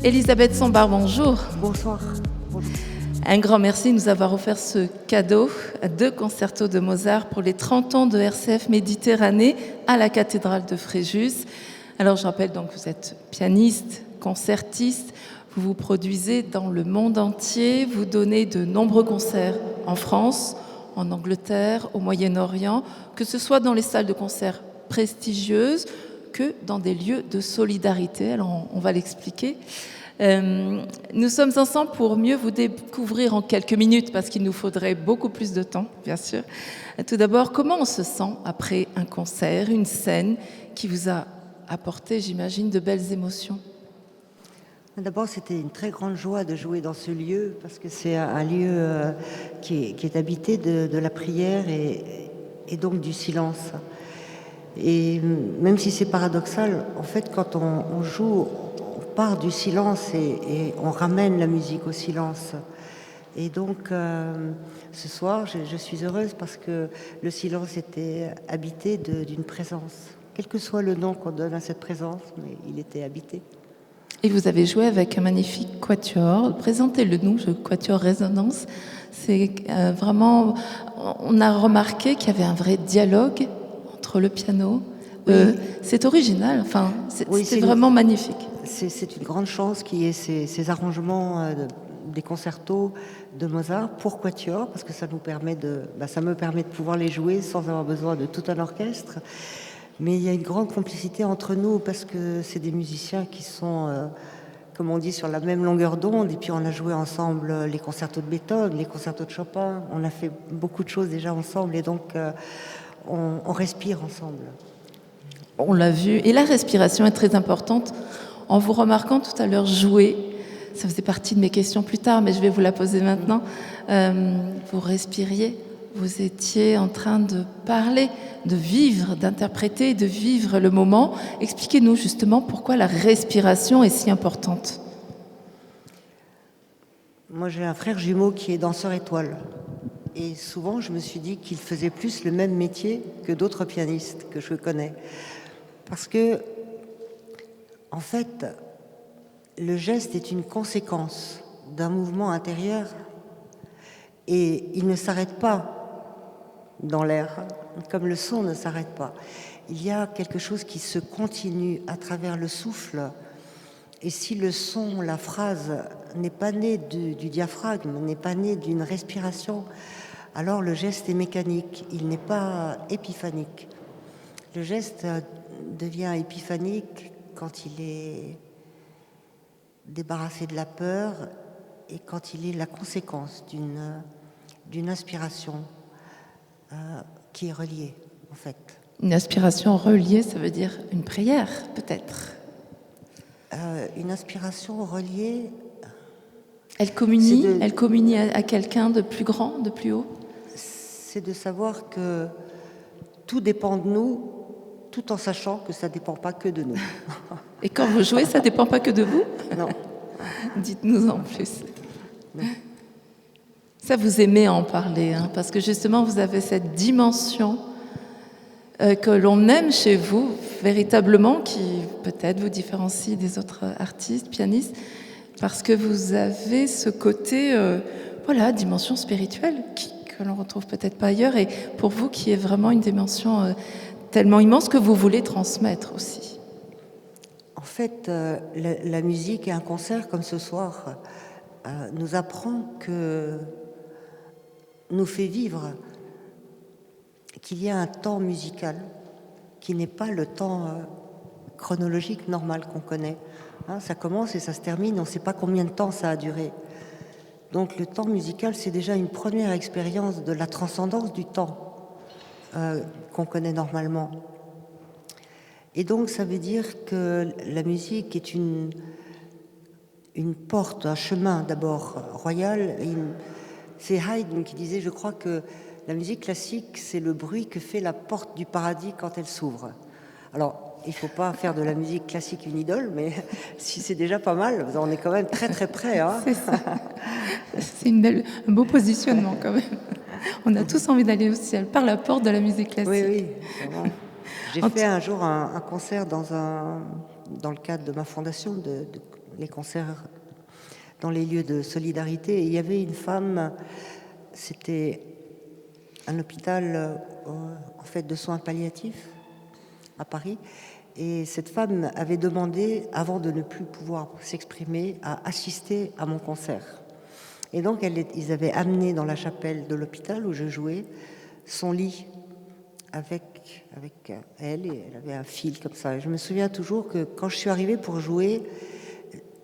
Elisabeth Sombart, bonjour. Bonsoir. Un grand merci de nous avoir offert ce cadeau, 2 concertos de Mozart pour les 30 ans de RCF Méditerranée à la cathédrale de Fréjus. Alors je rappelle donc que vous êtes pianiste, concertiste, vous vous produisez dans le monde entier, vous donnez de nombreux concerts en France, en Angleterre, au Moyen-Orient, que ce soit dans les salles de concert prestigieuses que dans des lieux de solidarité. Alors on va l'expliquer. Nous sommes ensemble pour mieux vous découvrir en quelques minutes, parce qu'il nous faudrait beaucoup plus de temps, bien sûr. Tout d'abord, comment on se sent après un concert, une scène qui vous a apporté, j'imagine, de belles émotions? D'abord, c'était une très grande joie de jouer dans ce lieu, parce que c'est un lieu qui est habité de la prière et donc du silence. Et même si c'est paradoxal, en fait, quand on joue, on part du silence et on ramène la musique au silence. Et donc, ce soir, je suis heureuse parce que le silence était habité d'une présence. Quel que soit le nom qu'on donne à cette présence, mais il était habité. Et vous avez joué avec un magnifique quatuor. Présentez-le nous, le quatuor Résonance. C'est vraiment... On a remarqué qu'il y avait un vrai dialogue entre le piano. Oui. C'est original, enfin, Oui, c'est vraiment magnifique. C'est une grande chance qu'il y ait ces arrangements des concertos de Mozart pour quatuor, parce que ça me permet de pouvoir les jouer sans avoir besoin de tout un orchestre. Mais il y a une grande complicité entre nous, parce que c'est des musiciens qui sont, comme on dit, sur la même longueur d'onde. Et puis on a joué ensemble les concertos de Beethoven, les concertos de Chopin. On a fait beaucoup de choses déjà ensemble, et donc on respire ensemble. On l'a vu. Et la respiration est très importante. En vous remarquant tout à l'heure jouer, ça faisait partie de mes questions plus tard, mais je vais vous la poser maintenant. Vous respiriez, vous étiez en train de parler, de vivre, d'interpréter, de vivre le moment. Expliquez-nous justement pourquoi la respiration est si importante. Moi, j'ai un frère jumeau qui est danseur étoile. Et souvent, je me suis dit qu'il faisait plus le même métier que d'autres pianistes que je connais. Parce que, en fait, le geste est une conséquence d'un mouvement intérieur et il ne s'arrête pas dans l'air, comme le son ne s'arrête pas. Il y a quelque chose qui se continue à travers le souffle. Et si le son, la phrase, n'est pas né du diaphragme, n'est pas né d'une respiration, alors le geste est mécanique, il n'est pas épiphanique. Le geste devient épiphanique quand il est débarrassé de la peur et quand il est la conséquence d'une inspiration qui est reliée, en fait. Une inspiration reliée, ça veut dire une prière, peut-être. Une inspiration reliée... Elle communie à quelqu'un de plus grand, de plus haut? C'est de savoir que tout dépend de nous, tout en sachant que ça ne dépend pas que de nous. Et quand vous jouez, ça ne dépend pas que de vous? Non. Dites-nous en plus. Non. Ça, vous aimez en parler, hein, parce que justement, vous avez cette dimension que l'on aime chez vous, véritablement, qui peut-être vous différencie des autres artistes, pianistes, parce que vous avez ce côté, dimension spirituelle, que l'on retrouve peut-être pas ailleurs, et pour vous, qui est vraiment une dimension tellement immense que vous voulez transmettre aussi. En fait, la musique et un concert comme ce soir nous apprend nous fait vivre qu'il y a un temps musical qui n'est pas le temps chronologique normal qu'on connaît. Hein, ça commence et ça se termine, on ne sait pas combien de temps ça a duré. Donc le temps musical, c'est déjà une première expérience de la transcendance du temps qu'on connaît normalement. Et donc ça veut dire que la musique est une porte, un chemin d'abord royal. C'est Haydn qui disait, je crois que la musique classique, c'est le bruit que fait la porte du paradis quand elle s'ouvre. Alors, il ne faut pas faire de la musique classique une idole, mais si c'est déjà pas mal, on est quand même très très près. Hein. C'est un beau positionnement quand même. On a tous envie d'aller au ciel par la porte de la musique classique. Oui, oui, vraiment. J'ai fait un jour un concert dans le cadre de ma fondation, les concerts dans les lieux de solidarité. Et il y avait une femme, c'était un hôpital en fait de soins palliatifs à Paris. Et cette femme avait demandé, avant de ne plus pouvoir s'exprimer, à assister à mon concert. Et donc, ils avaient amené dans la chapelle de l'hôpital où je jouais son lit avec elle, et elle avait un fil comme ça. Et je me souviens toujours que quand je suis arrivée pour jouer,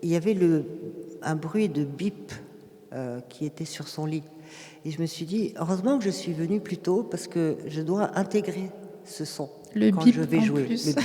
il y avait un bruit de bip qui était sur son lit. Et je me suis dit, heureusement que je suis venue plus tôt parce que je dois intégrer ce son quand je vais jouer. Le bip.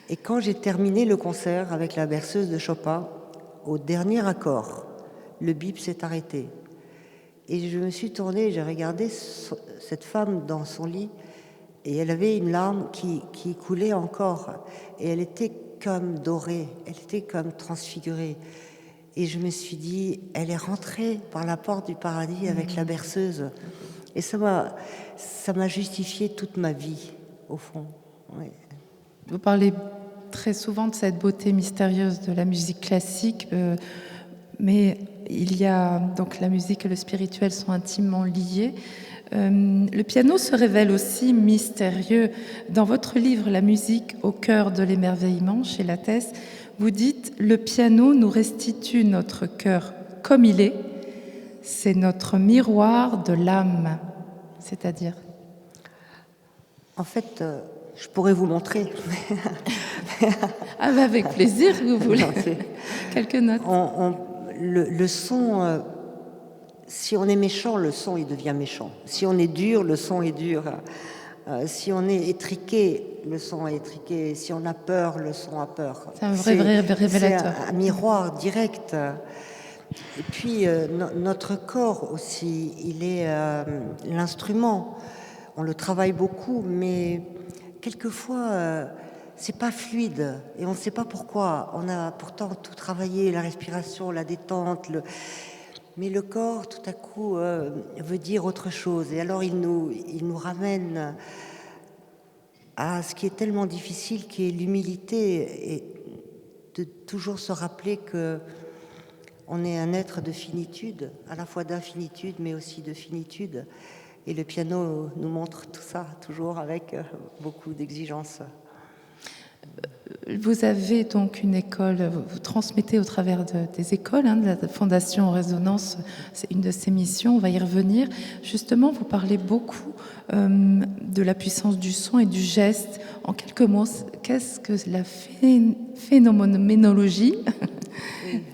Et quand j'ai terminé le concert avec la berceuse de Chopin, au dernier accord, le bip s'est arrêté. Et je me suis tournée, j'ai regardé cette femme dans son lit, et elle avait une larme qui coulait encore. Et elle était comme dorée, elle était comme transfigurée. Et je me suis dit, elle est rentrée par la porte du paradis avec la berceuse. Et ça m'a justifié toute ma vie, au fond. Ouais. Vous parlez très souvent de cette beauté mystérieuse de la musique classique, mais il y a donc la musique et le spirituel sont intimement liés. Le piano se révèle aussi mystérieux. Dans votre livre La musique au cœur de l'émerveillement, chez Lattès, vous dites « Le piano nous restitue notre cœur comme il est, c'est notre miroir de l'âme », c'est-à-dire. En fait, je pourrais vous montrer. Ah bah avec plaisir, vous voulez. Quelques notes. Le son, si on est méchant, le son il devient méchant. Si on est dur, le son est dur. Si on est étriqué, le son est étriqué. Si on a peur, le son a peur. C'est un vrai révélateur. C'est un miroir direct. Et puis notre corps aussi, il est l'instrument. On le travaille beaucoup, mais quelquefois c'est pas fluide et on ne sait pas pourquoi. On a pourtant tout travaillé, la respiration, la détente, mais le corps tout à coup veut dire autre chose. Et alors il nous ramène à ce qui est tellement difficile, qui est l'humilité, et de toujours se rappeler que on est un être de finitude, à la fois d'infinitude mais aussi de finitude. Et le piano nous montre tout ça, toujours avec beaucoup d'exigence. Vous avez donc une école, vous transmettez au travers des écoles, de la Fondation en Résonance, c'est une de ses missions, on va y revenir. Justement, vous parlez beaucoup de la puissance du son et du geste. En quelques mots, qu'est-ce que la phénoménologie?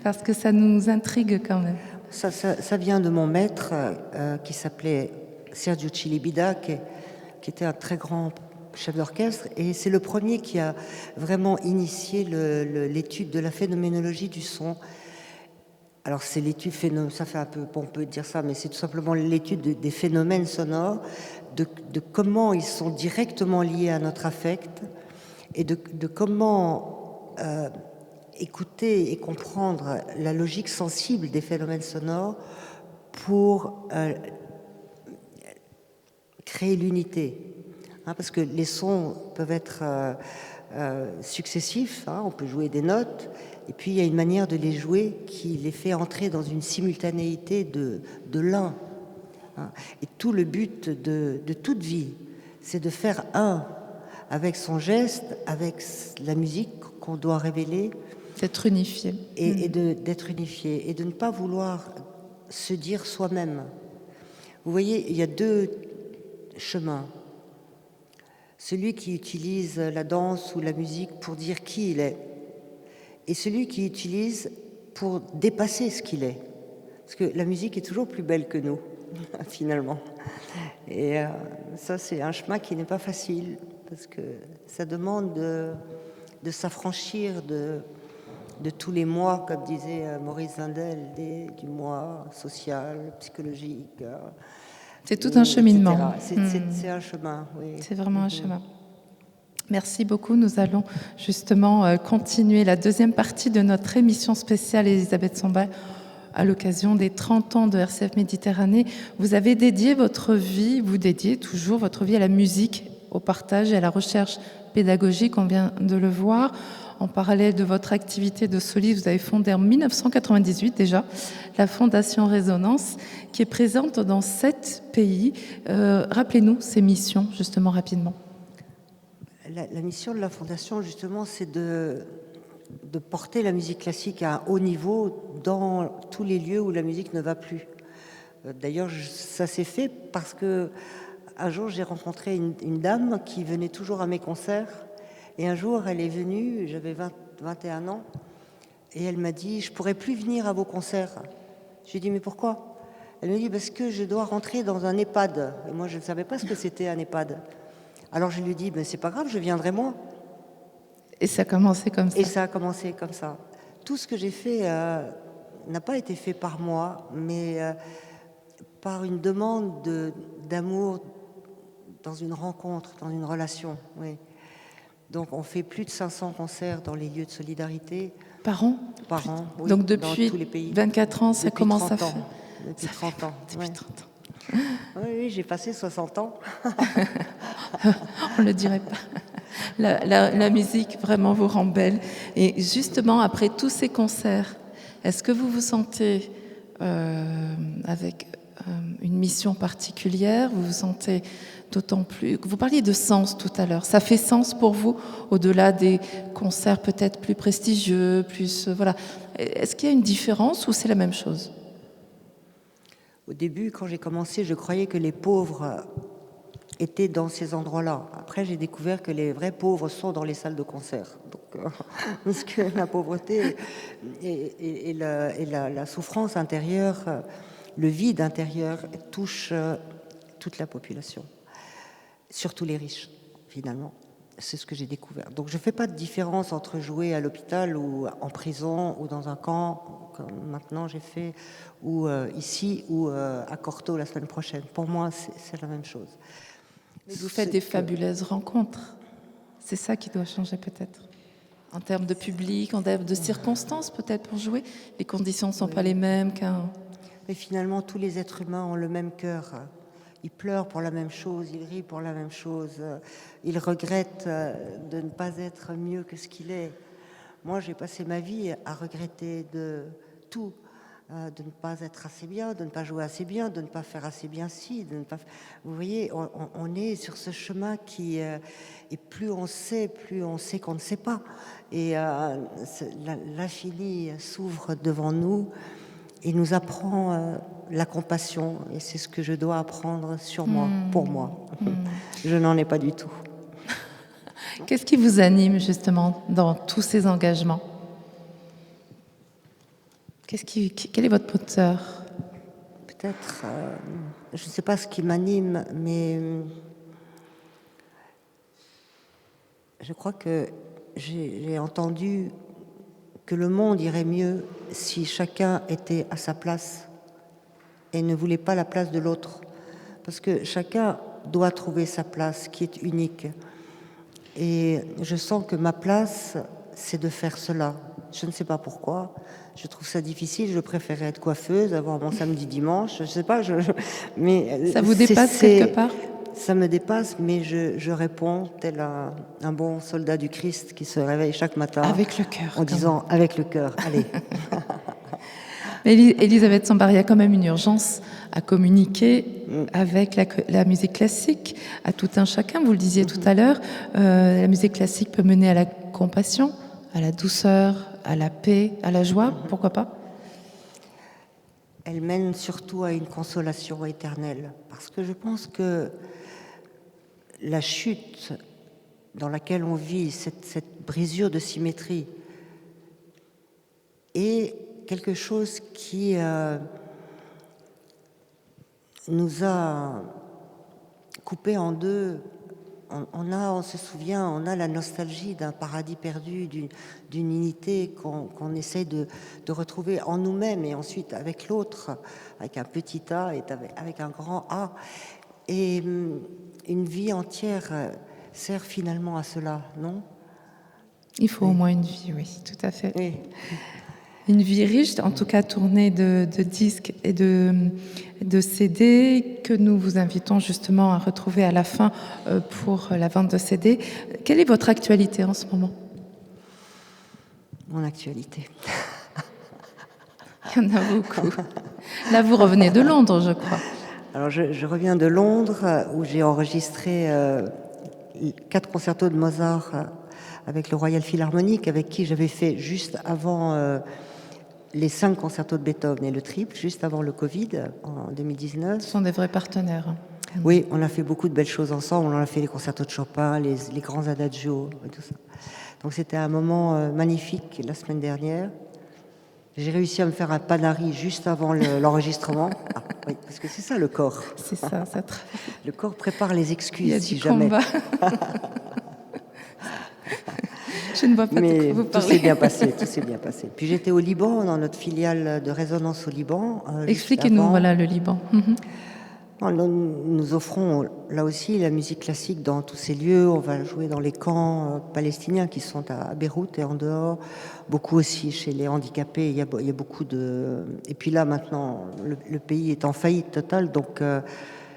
Parce que ça nous intrigue quand même. Ça vient de mon maître qui s'appelait Sergio Cilibida, qui était un très grand chef d'orchestre, et c'est le premier qui a vraiment initié l'étude de la phénoménologie du son. Alors c'est l'étude, ça fait un peu pompeux de dire ça, mais c'est tout simplement l'étude des phénomènes sonores, de comment ils sont directement liés à notre affect, et de comment écouter et comprendre la logique sensible des phénomènes sonores pour créer l'unité. Parce que les sons peuvent être successifs, on peut jouer des notes, et puis il y a une manière de les jouer qui les fait entrer dans une simultanéité de l'un. Et tout le but de toute vie, c'est de faire un avec son geste, avec la musique qu'on doit révéler. D'être unifié. Et d'être unifié, et de ne pas vouloir se dire soi-même. Vous voyez, il y a deux chemins. Celui qui utilise la danse ou la musique pour dire qui il est, et celui qui utilise pour dépasser ce qu'il est. Parce que la musique est toujours plus belle que nous, finalement. Et ça, c'est un chemin qui n'est pas facile, parce que ça demande de s'affranchir de tous les mois, comme disait Maurice Zindel, du moi social, psychologique. C'est tout un cheminement. C'est un chemin, oui. C'est vraiment un chemin. Merci beaucoup. Nous allons justement continuer la deuxième partie de notre émission spéciale Elisabeth Sombail à l'occasion des 30 ans de RCF Méditerranée. Vous avez dédié votre vie, vous dédiez toujours votre vie à la musique, au partage et à la recherche pédagogique, on vient de le voir. En parallèle de votre activité de soliste, vous avez fondé en 1998 déjà la Fondation Résonance, qui est présente dans 7 pays. Rappelez-nous ces missions, justement, rapidement. La mission de la Fondation, justement, c'est de porter la musique classique à un haut niveau dans tous les lieux où la musique ne va plus. D'ailleurs, ça s'est fait parce que un jour, j'ai rencontré une dame qui venait toujours à mes concerts. Et un jour, elle est venue, j'avais 21 ans, et elle m'a dit « Je ne pourrais plus venir à vos concerts ». J'ai dit « Mais pourquoi ?» Elle me dit « Parce que je dois rentrer dans un EHPAD ». Et moi, je ne savais pas ce que c'était un EHPAD. Alors je lui ai dit « C'est pas grave, je viendrai moi ». Et ça a commencé comme ça. Et ça a commencé comme ça. Tout ce que j'ai fait n'a pas été fait par moi, mais par une demande d'amour dans une rencontre, dans une relation. Oui. Donc on fait plus de 500 concerts dans les lieux de solidarité. Par an? Par an, oui. Donc depuis dans tous les pays. 24 ans, ça depuis commence 30 à ans. faire... Depuis 30 ans. Depuis Ouais. 30 ans. Oui, j'ai passé 60 ans. On ne le dirait pas. La musique vraiment vous rend belle. Et justement, après tous ces concerts, est-ce que vous vous sentez avec une mission particulière? Vous vous sentez d'autant plus... Vous parliez de sens tout à l'heure. Ça fait sens pour vous, au-delà des concerts peut-être plus prestigieux, plus... voilà. Est-ce qu'il y a une différence ou c'est la même chose? Au début, quand j'ai commencé, je croyais que les pauvres étaient dans ces endroits-là. Après, j'ai découvert que les vrais pauvres sont dans les salles de concert. Donc, parce que la pauvreté et la souffrance intérieure, le vide intérieur touche toute la population, surtout les riches, finalement. C'est ce que j'ai découvert. Donc, je ne fais pas de différence entre jouer à l'hôpital ou en prison ou dans un camp, comme maintenant j'ai fait, ou ici ou à Corto la semaine prochaine. Pour moi, c'est la même chose. Mais vous faites des fabuleuses rencontres. C'est ça qui doit changer peut-être. En termes de public, en termes de circonstances peut-être pour jouer. Les conditions ne sont pas les mêmes qu'un... Mais finalement, tous les êtres humains ont le même cœur. Ils pleurent pour la même chose, ils rient pour la même chose. Ils regrettent de ne pas être mieux que ce qu'il est. Moi, j'ai passé ma vie à regretter de tout. De ne pas être assez bien, de ne pas jouer assez bien, de ne pas faire assez bien ci, de ne pas... Vous voyez, on est sur ce chemin qui... et plus on sait qu'on ne sait pas. Et l'infini s'ouvre devant nous et nous apprend la compassion. Et c'est ce que je dois apprendre sur moi, pour moi. Je n'en ai pas du tout. Qu'est-ce qui vous anime justement dans tous ces engagements ? Quel est votre moteur ? Peut-être, je ne sais pas ce qui m'anime, mais je crois que j'ai entendu que le monde irait mieux si chacun était à sa place et ne voulait pas la place de l'autre. Parce que chacun doit trouver sa place qui est unique. Et je sens que ma place, c'est de faire cela. Je ne sais pas pourquoi. Je trouve ça difficile. Je préférais être coiffeuse, avoir mon samedi dimanche. Je ne sais pas. Mais ça vous dépasse quelque part ? Ça me dépasse, mais je réponds tel un bon soldat du Christ qui se réveille chaque matin. Avec le cœur. En disant avec le cœur. Allez. Mais Elisabeth Sambart, il y a quand même une urgence à communiquer avec la musique classique, à tout un chacun. Vous le disiez tout à l'heure, la musique classique peut mener à la compassion, à la douceur, à la paix, à la joie, pourquoi pas ? Elle mène surtout à une consolation éternelle, parce que je pense que la chute dans laquelle on vit, cette brisure de symétrie, est quelque chose qui nous a coupés en deux. On se souvient, on a la nostalgie d'un paradis perdu, d'une unité qu'on essaie de retrouver en nous-mêmes et ensuite avec l'autre, avec un petit A et avec un grand A. Et une vie entière sert finalement à cela, non ? Il faut au moins une vie, oui, tout à fait. Oui. Une vie riche, en tout cas tournée de disques et de CD que nous vous invitons justement à retrouver à la fin pour la vente de CD. Quelle est votre actualité en ce moment? Mon actualité. Il y en a beaucoup. Là, vous revenez de Londres, je crois. Alors, je reviens de Londres où j'ai enregistré 4 concertos de Mozart avec le Royal Philharmonic, avec qui j'avais fait juste avant les 5 concertos de Beethoven et le triple, juste avant le Covid, en 2019. Ce sont des vrais partenaires. Oui, on a fait beaucoup de belles choses ensemble. On a fait les concertos de Chopin, les grands adagios et tout ça. Donc c'était un moment magnifique la semaine dernière. J'ai réussi à me faire un panari juste avant l'enregistrement. Ah, oui, parce que c'est ça le corps. C'est ça, ça Le corps prépare les excuses, Il y a si du jamais. combat. Je ne vois pas Mais de quoi vous tout parlez. s'est bien passé, tout s'est bien passé. Puis j'étais au Liban, dans notre filiale de résonance au Liban. Expliquez-nous, voilà, le Liban. Nous offrons là aussi la musique classique dans tous ces lieux. On va jouer dans les camps palestiniens qui sont à Beyrouth et en dehors. Beaucoup aussi chez les handicapés. Il y a beaucoup de... Et puis là, maintenant, le pays est en faillite totale. Donc,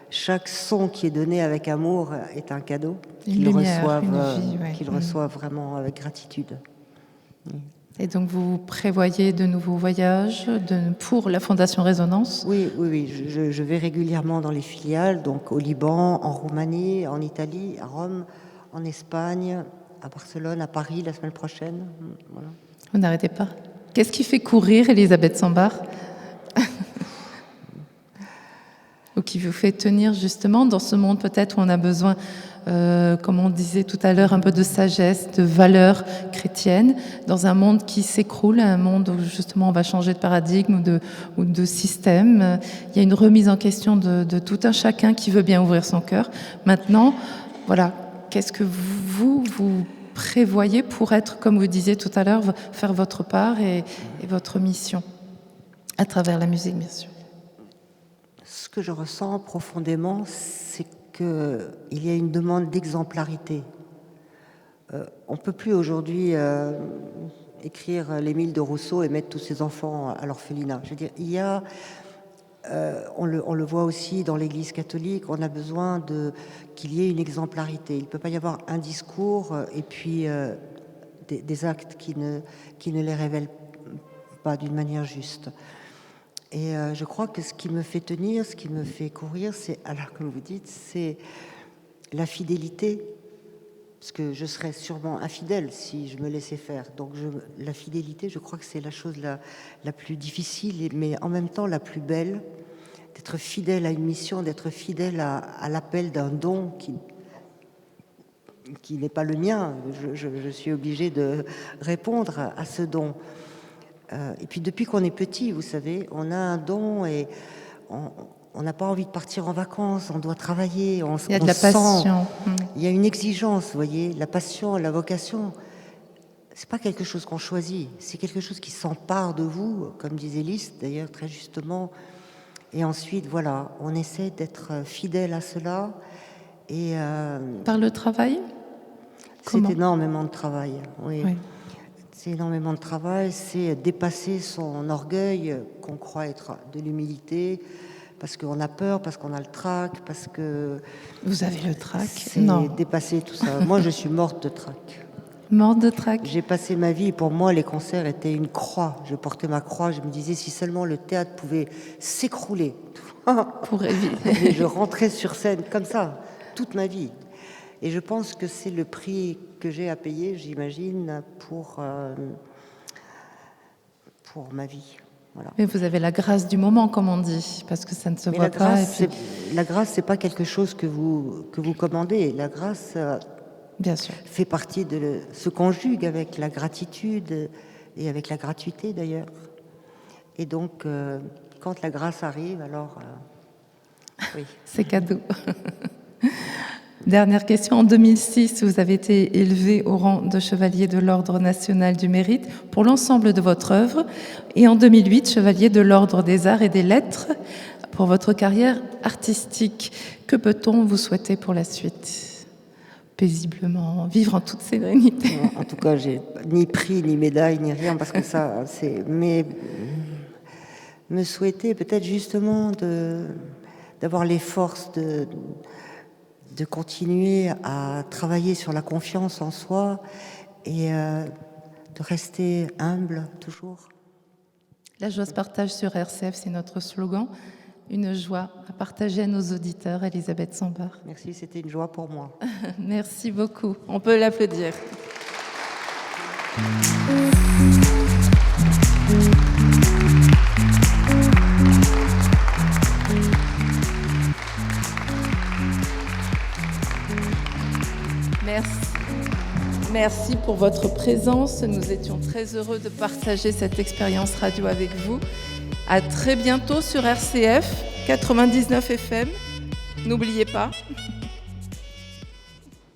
chaque son qui est donné avec amour est un cadeau qu'ils reçoivent vraiment avec gratitude. Et donc, vous prévoyez de nouveaux voyages pour la Fondation Résonance? Oui. Je vais régulièrement dans les filiales, donc au Liban, en Roumanie, en Italie, à Rome, en Espagne, à Barcelone, à Paris la semaine prochaine. Voilà. Vous n'arrêtez pas. Qu'est-ce qui fait courir Elisabeth Sambart? Ou qui vous fait tenir justement dans ce monde peut-être où on a besoin, comme on disait tout à l'heure, un peu de sagesse, de valeurs chrétiennes, dans un monde qui s'écroule, un monde où justement on va changer de paradigme ou de système. Il y a une remise en question de tout un chacun qui veut bien ouvrir son cœur. Maintenant, voilà, qu'est-ce que vous prévoyez pour être, comme vous disiez tout à l'heure, faire votre part et votre mission à travers la musique, bien sûr? Ce que je ressens profondément, c'est qu'il y a une demande d'exemplarité. On ne peut plus aujourd'hui écrire l'Émile de Rousseau et mettre tous ses enfants à l'orphelinat. Je veux dire, il y a, on le voit aussi dans l'Église catholique, on a besoin qu'il y ait une exemplarité. Il ne peut pas y avoir un discours et puis des actes qui ne les révèlent pas d'une manière juste. Et je crois que ce qui me fait tenir, ce qui me fait courir, c'est, alors comme vous dites, c'est la fidélité, parce que je serais sûrement infidèle si je me laissais faire. Donc la fidélité, je crois que c'est la chose la plus difficile, mais en même temps la plus belle, d'être fidèle à une mission, d'être fidèle à l'appel d'un don qui n'est pas le mien. Je suis obligée de répondre à ce don. Et puis depuis qu'on est petit, vous savez, on a un don et on n'a pas envie de partir en vacances, on doit travailler, il y a de la passion. Il y a une exigence, vous voyez, la passion, la vocation. C'est pas quelque chose qu'on choisit, c'est quelque chose qui s'empare de vous, comme disait Liszt d'ailleurs très justement. Et ensuite, voilà, on essaie d'être fidèle à cela. Et par le travail? C'est énormément de travail, oui. C'est énormément de travail, c'est dépasser son orgueil qu'on croit être de l'humilité, parce qu'on a peur, parce qu'on a le trac, parce que... Vous avez le trac? C'est dépasser tout ça. Moi, je suis morte de trac. Morte de trac? J'ai passé ma vie, pour moi, les concerts étaient une croix. Je portais ma croix, je me disais, si seulement le théâtre pouvait s'écrouler. Pour éviter. Et je rentrais sur scène comme ça, toute ma vie. Et je pense que c'est le prix que j'ai à payer, j'imagine, pour ma vie. Voilà. Mais vous avez la grâce du moment, comme on dit, parce que ça ne se voit pas. La grâce, c'est pas quelque chose que vous commandez. La grâce, bien sûr, fait partie se conjugue avec la gratitude et avec la gratuité d'ailleurs. Et donc, quand la grâce arrive, alors, oui. C'est cadeau. Dernière question. En 2006, vous avez été élevé au rang de chevalier de l'Ordre national du mérite pour l'ensemble de votre œuvre. Et en 2008, chevalier de l'Ordre des arts et des lettres pour votre carrière artistique. Que peut-on vous souhaiter pour la suite? paisiblement, vivre en toute sérénité. En tout cas, j'ai ni prix, ni médaille, ni rien, parce que ça, c'est... Mais me souhaiter peut-être justement d'avoir les forces de continuer à travailler sur la confiance en soi et de rester humble toujours. La joie se partage sur RCF, c'est notre slogan. Une joie à partager à nos auditeurs. Elisabeth Sambart. Merci, c'était une joie pour moi. Merci beaucoup. On peut l'applaudir. Merci. Merci pour votre présence. Nous étions très heureux de partager cette expérience radio avec vous. À très bientôt sur RCF 99 FM. N'oubliez pas.